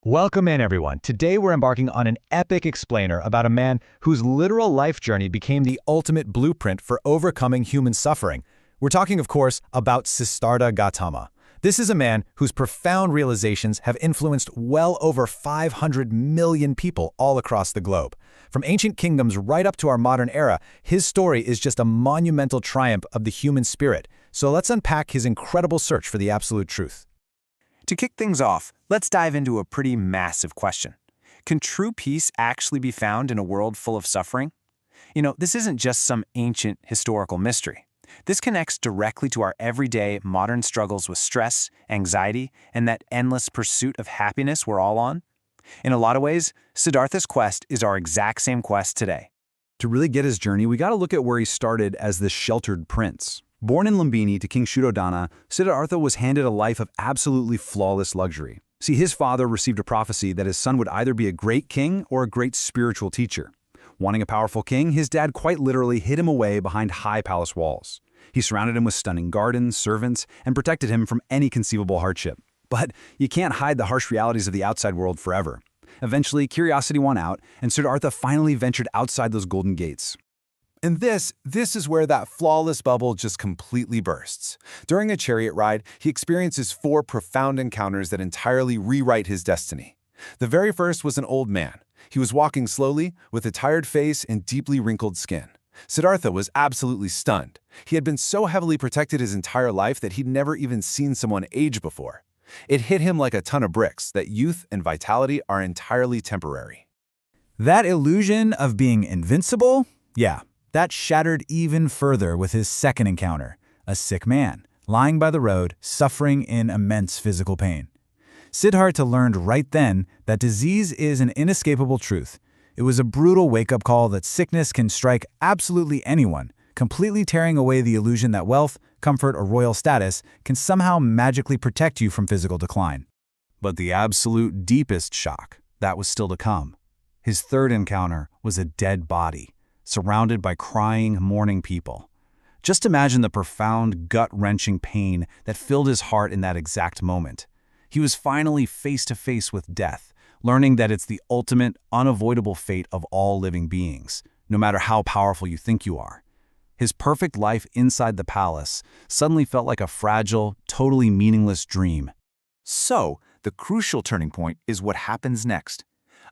Welcome in, everyone. Today we're embarking on an epic explainer about a man whose literal life journey became the ultimate blueprint for overcoming human suffering. We're talking, of course, about Siddhartha Gautama. This is a man whose profound realizations have influenced well over 500 million people all across the globe. From ancient kingdoms right up to our modern era, his story is just a monumental triumph of the human spirit. So let's unpack his incredible search for the absolute truth. To kick things off, let's dive into a pretty massive question. Can true peace actually be found in a world full of suffering? This isn't just some ancient historical mystery. This connects directly to our everyday modern struggles with stress, anxiety, and that endless pursuit of happiness we're all on. In a lot of ways, Siddhartha's quest is our exact same quest today. To really get his journey, we got to look at where he started as this sheltered prince. Born in Lumbini to King Shuddhodana, Siddhartha was handed a life of absolutely flawless luxury. See, his father received a prophecy that his son would either be a great king or a great spiritual teacher. Wanting a powerful king, his dad quite literally hid him away behind high palace walls. He surrounded him with stunning gardens, servants, and protected him from any conceivable hardship. But you can't hide the harsh realities of the outside world forever. Eventually, curiosity won out, and Siddhartha finally ventured outside those golden gates. And this is where that flawless bubble just completely bursts. During a chariot ride, he experiences 4 profound encounters that entirely rewrite his destiny. The very first was an old man. He was walking slowly, with a tired face and deeply wrinkled skin. Siddhartha was absolutely stunned. He had been so heavily protected his entire life that he'd never even seen someone age before. It hit him like a ton of bricks that youth and vitality are entirely temporary. That illusion of being invincible? Yeah. That shattered even further with his second encounter, a sick man, lying by the road, suffering in immense physical pain. Siddhartha learned right then that disease is an inescapable truth. It was a brutal wake-up call that sickness can strike absolutely anyone, completely tearing away the illusion that wealth, comfort, or royal status can somehow magically protect you from physical decline. But the absolute deepest shock, that was still to come. His third encounter was a dead body, surrounded by crying, mourning people. Just imagine the profound, gut-wrenching pain that filled his heart in that exact moment. He was finally face to face with death, learning that it's the ultimate, unavoidable fate of all living beings, no matter how powerful you think you are. His perfect life inside the palace suddenly felt like a fragile, totally meaningless dream. So, the crucial turning point is what happens next.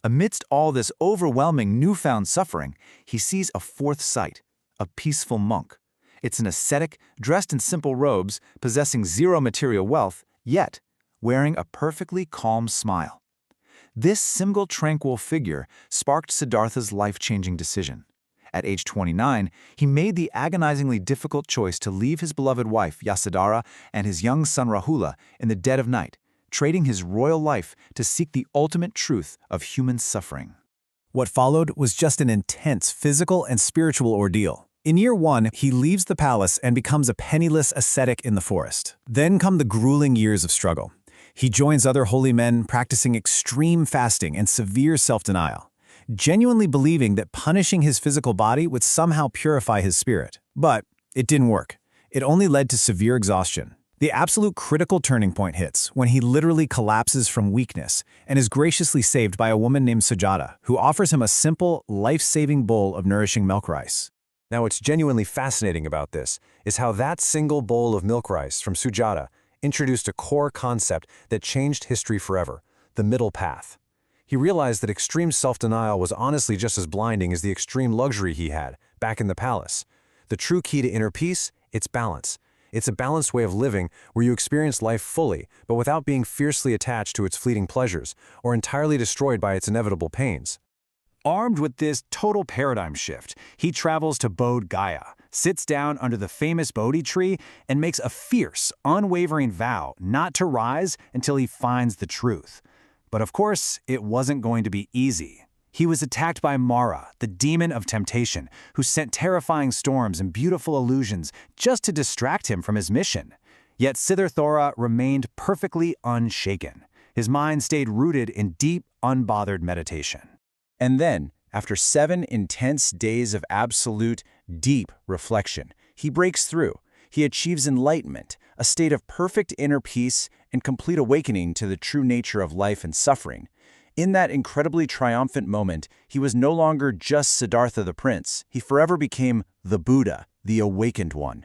Amidst all this overwhelming newfound suffering, he sees a fourth sight, a peaceful monk. It's an ascetic, dressed in simple robes, possessing zero material wealth, yet wearing a perfectly calm smile. This single tranquil figure sparked Siddhartha's life-changing decision. At age 29, he made the agonizingly difficult choice to leave his beloved wife, Yasodhara, and his young son Rahula in the dead of night, trading his royal life to seek the ultimate truth of human suffering. What followed was just an intense physical and spiritual ordeal. In year 1, he leaves the palace and becomes a penniless ascetic in the forest. Then come the grueling years of struggle. He joins other holy men practicing extreme fasting and severe self-denial, genuinely believing that punishing his physical body would somehow purify his spirit. But it didn't work. It only led to severe exhaustion. The absolute critical turning point hits when he literally collapses from weakness and is graciously saved by a woman named Sujata, who offers him a simple, life-saving bowl of nourishing milk rice. Now, what's genuinely fascinating about this is how that single bowl of milk rice from Sujata introduced a core concept that changed history forever: the middle path. He realized that extreme self-denial was honestly just as blinding as the extreme luxury he had back in the palace. The true key to inner peace, it's balance. It's a balanced way of living where you experience life fully, but without being fiercely attached to its fleeting pleasures or entirely destroyed by its inevitable pains. Armed with this total paradigm shift, he travels to Bodh Gaya, sits down under the famous Bodhi Tree, and makes a fierce, unwavering vow not to rise until he finds the truth. But of course, it wasn't going to be easy. He was attacked by Mara, the demon of temptation, who sent terrifying storms and beautiful illusions just to distract him from his mission. Yet Siddhartha remained perfectly unshaken. His mind stayed rooted in deep, unbothered meditation. And then, after 7 intense days of absolute, deep reflection, he breaks through. He achieves enlightenment, a state of perfect inner peace and complete awakening to the true nature of life and suffering. In that incredibly triumphant moment, he was no longer just Siddhartha the prince. He forever became the Buddha, the awakened one.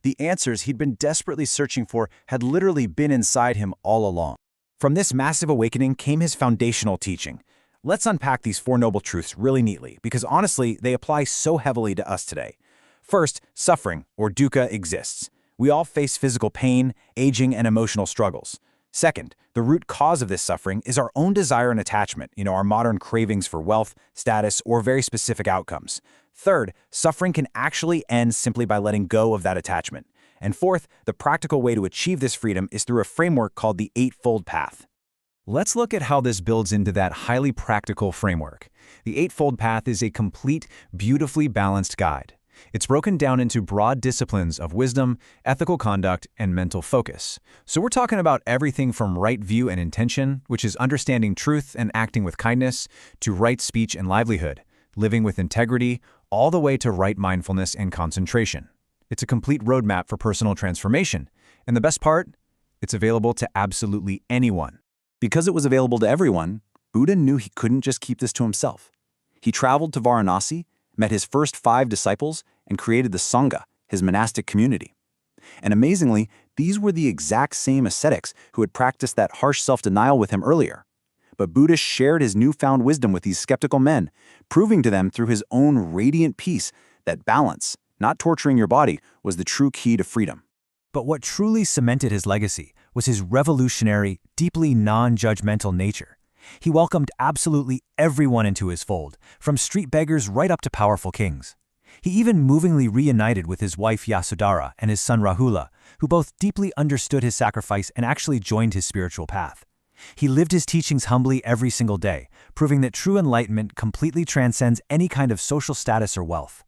The answers he'd been desperately searching for had literally been inside him all along. From this massive awakening came his foundational teaching. Let's unpack these four noble truths really neatly, because honestly, they apply so heavily to us today. First, suffering, or dukkha, exists. We all face physical pain, aging, and emotional struggles. Second, the root cause of this suffering is our own desire and attachment, our modern cravings for wealth, status, or very specific outcomes. Third, suffering can actually end simply by letting go of that attachment. And fourth, the practical way to achieve this freedom is through a framework called the Eightfold Path. Let's look at how this builds into that highly practical framework. The Eightfold Path is a complete, beautifully balanced guide. It's broken down into broad disciplines of wisdom, ethical conduct, and mental focus. So we're talking about everything from right view and intention, which is understanding truth and acting with kindness, to right speech and livelihood, living with integrity, all the way to right mindfulness and concentration. It's a complete roadmap for personal transformation. And the best part? It's available to absolutely anyone. Because it was available to everyone, Buddha knew he couldn't just keep this to himself. He traveled to Varanasi, met his first 5 disciples, and created the Sangha, his monastic community. And amazingly, these were the exact same ascetics who had practiced that harsh self-denial with him earlier. But Buddha shared his newfound wisdom with these skeptical men, proving to them through his own radiant peace that balance, not torturing your body, was the true key to freedom. But what truly cemented his legacy was his revolutionary, deeply non-judgmental nature. He welcomed absolutely everyone into his fold, from street beggars right up to powerful kings. He even movingly reunited with his wife Yasodhara and his son Rahula, who both deeply understood his sacrifice and actually joined his spiritual path. He lived his teachings humbly every single day, proving that true enlightenment completely transcends any kind of social status or wealth.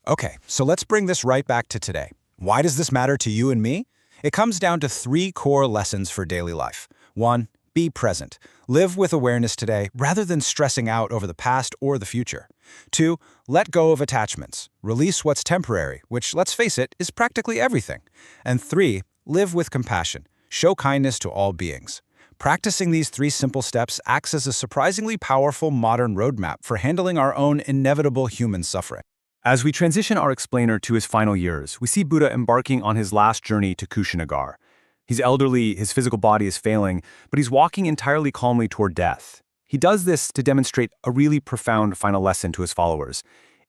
Okay, so let's bring this right back to today. Why does this matter to you and me? It comes down to 3 core lessons for daily life. 1. Be present. Live with awareness today rather than stressing out over the past or the future. 2. Let go of attachments. Release what's temporary, which, let's face it, is practically everything. And 3. Live with compassion. Show kindness to all beings. Practicing these 3 simple steps acts as a surprisingly powerful modern roadmap for handling our own inevitable human suffering. As we transition our explainer to his final years, we see Buddha embarking on his last journey to Kushinagar. He's elderly, his physical body is failing, but he's walking entirely calmly toward death. He does this to demonstrate a really profound final lesson to his followers.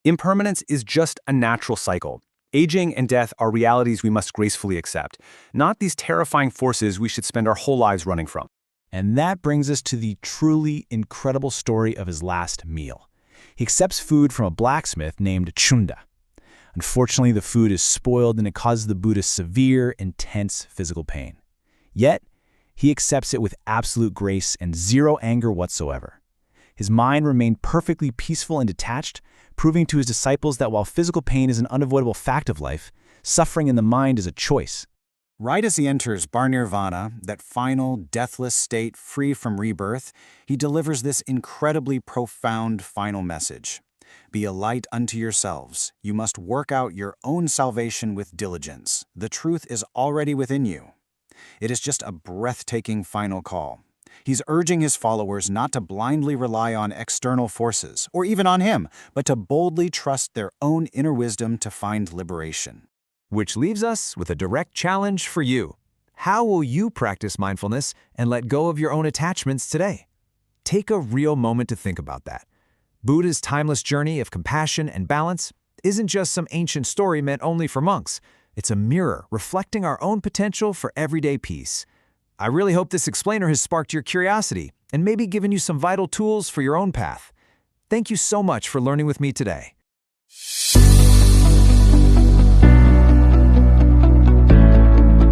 Impermanence is just a natural cycle. Aging and death are realities we must gracefully accept, not these terrifying forces we should spend our whole lives running from. And that brings us to the truly incredible story of his last meal. He accepts food from a blacksmith named Chunda. Unfortunately, the food is spoiled and it causes the Buddha severe, intense physical pain. Yet, he accepts it with absolute grace and zero anger whatsoever. His mind remained perfectly peaceful and detached, proving to his disciples that while physical pain is an unavoidable fact of life, suffering in the mind is a choice. Right as he enters Bar-Nirvana, that final, deathless state free from rebirth, he delivers this incredibly profound final message. Be a light unto yourselves. You must work out your own salvation with diligence. The truth is already within you. It is just a breathtaking final call. He's urging his followers not to blindly rely on external forces, or even on him, but to boldly trust their own inner wisdom to find liberation. Which leaves us with a direct challenge for you. How will you practice mindfulness and let go of your own attachments today? Take a real moment to think about that. Buddha's timeless journey of compassion and balance isn't just some ancient story meant only for monks. It's a mirror reflecting our own potential for everyday peace. I really hope this explainer has sparked your curiosity and maybe given you some vital tools for your own path. Thank you so much for learning with me today.